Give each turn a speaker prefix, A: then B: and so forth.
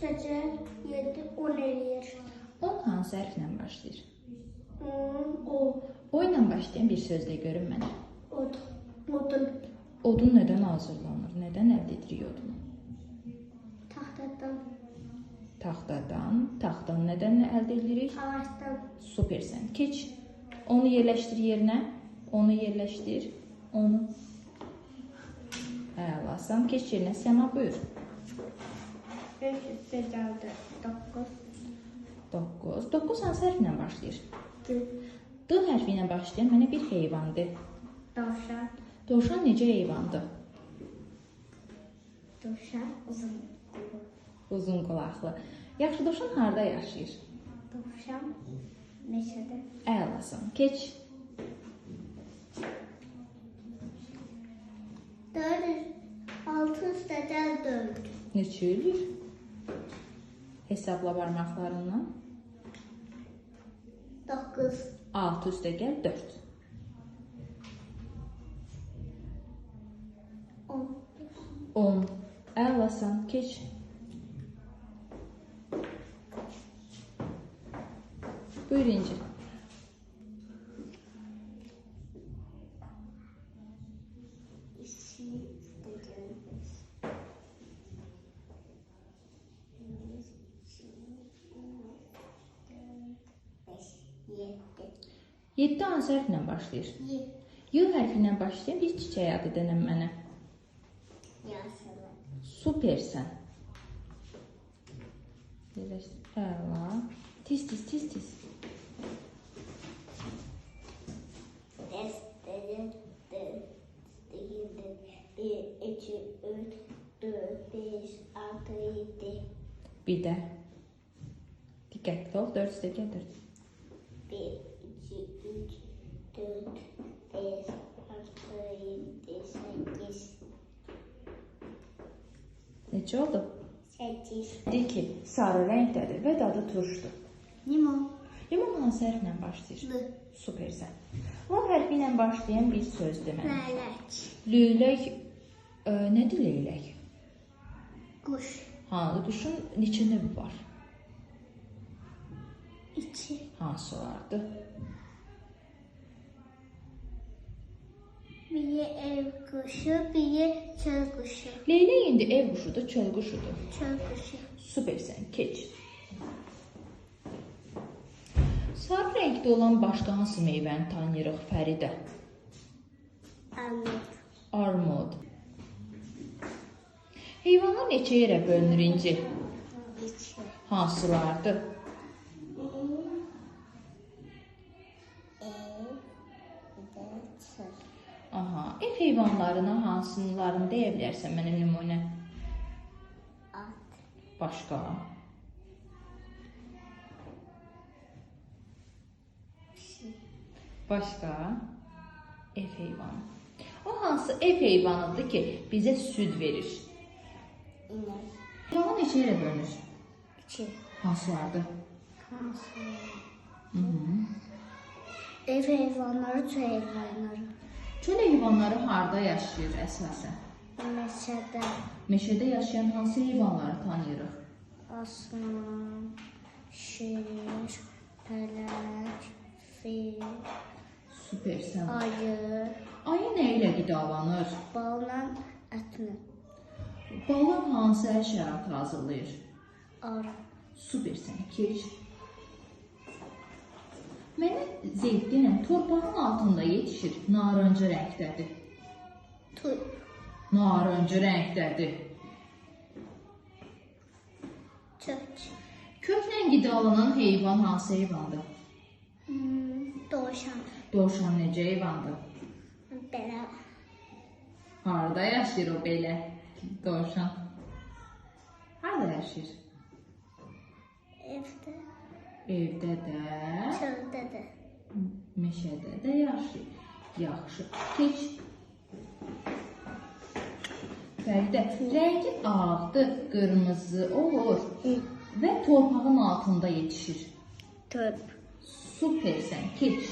A: 8, 7, 10 eləyir.
B: 10 hansı hərflə başlayır?
A: O.
B: O ilə başlayan bir sözlə görün mənə.
A: Odun.
B: Odun nədən hazırlanır? Nədən əldə edirik odunu?
A: Taxtadan.
B: Taxtadan. Taxtadan nədən əldə edirik?
A: Ağacdan.
B: Süpersən. Keç. Onu yerləşdir yerinə. Onu yerləşdir. Onu. Əlasan. Keç yerinə. Səma buyur.
A: 5 üstə gəldi. 9.
B: 9. 9 hansı hərflə başlayır?
A: D.
B: D hərfi ilə başlayan mənə bir heyvandır.
A: Dovşan.
B: Dovşan necə heyvandır?
A: Dovşan uzun.
B: Uzun qulaqlı. Yaxşı, dovşan harda yaşayır?
A: Dovşan meşədə.
B: Əlasan. Keç.
A: 4. 6 üstə gəldi 4.
B: Neçə eləyir? Hesabla barmaqlarından.
A: 9.
B: 6 üstə gəl 4.
A: 10.
B: 10. Əlasan. Keç. Buyur İnci. Yeddi hansı hərflə başlayır?
A: Y.
B: Y hərfi ilə başlayan bir çiçək adı denən mənə.
A: Yaşılı.
B: Süpersən. Əla. Tez.
A: Dəstəli. 1, 2, 3, 4, 5, 6, 7.
B: Bir də. Diqqətli ol. 4 üstə gəl 4.
A: 1, 2, 3, 4, 5, 6, 7, 8.
B: Necə oldu?
A: 8.
B: Deyir ki, sarı rəngdədir və dadı turşdur.
A: Limon.
B: Limon hansı hərflə başlayır?
A: L.
B: Süpersən. O hərfi ilə başlayan bir sözdür mənə.
A: Lələk.
B: Leylək. Nədir leylək?
A: Quş.
B: Hansı quşun neçə növü var?
A: 2.
B: Hansılardır?
A: Biri ev quşu, biri çöl quşu.
B: Leylək indi ev quşudur, çöl quşudur.
A: Çöl quşu.
B: Süpersən, keç. Sarı rəngdə olan başqa hansı meyvəni tanıyırıq Fəridə?
A: Armud.
B: Armud. Heyvanlar neçə yerə bölünür İnci?
A: 2.
B: Hansılardır? Aha, ev heyvanlarına hansılarını deyə bilərsən mənə nümunə?
A: At.
B: Başqa? Başqa? Ev heyvanı. O hansı ev heyvanıdır ki, bizə süd verir?
A: İnək.
B: Heyvanlar neçə yerə bölünür?
A: 2.
B: Hansılardır?
A: Hansı?
B: Hı-hı.
A: Ev heyvanları, çöl heyvanları.
B: Çöl heyvanları harda yaşayır əsasən?
A: Meşədə.
B: Meşədə yaşayan hansı heyvanları tanıyırıq?
A: Aslan, şir, pələk, fil,
B: Süpersən.
A: ayı,
B: Ayı nə ilə qidalanır?
A: balla, ətlə,
B: Balıq hansı həşərat hazırlayır?
A: arı.
B: Süpersən. Keç. Mənə Zeyd denən torpağın altında yetişir, narıncı rəngdədir.
A: Turp.
B: Narıncı rəngdədir.
A: Kök.
B: Köklə qidalanan heyvan hansı heyvandır?
A: Dovşan.
B: Dovşan necə heyvandır?
A: Belə.
B: Harda yaşayır o belə dovşan? Harda yaşayır?
A: Evdə.
B: Evdə də,
A: Çöldə də.
B: meşədə də yaşayır. Yaxşı. Keç. Fəridə, rəngi ağdır, qırmızı olur və torpağın altında yetişir.
A: Turp.
B: Süpersən. Keç.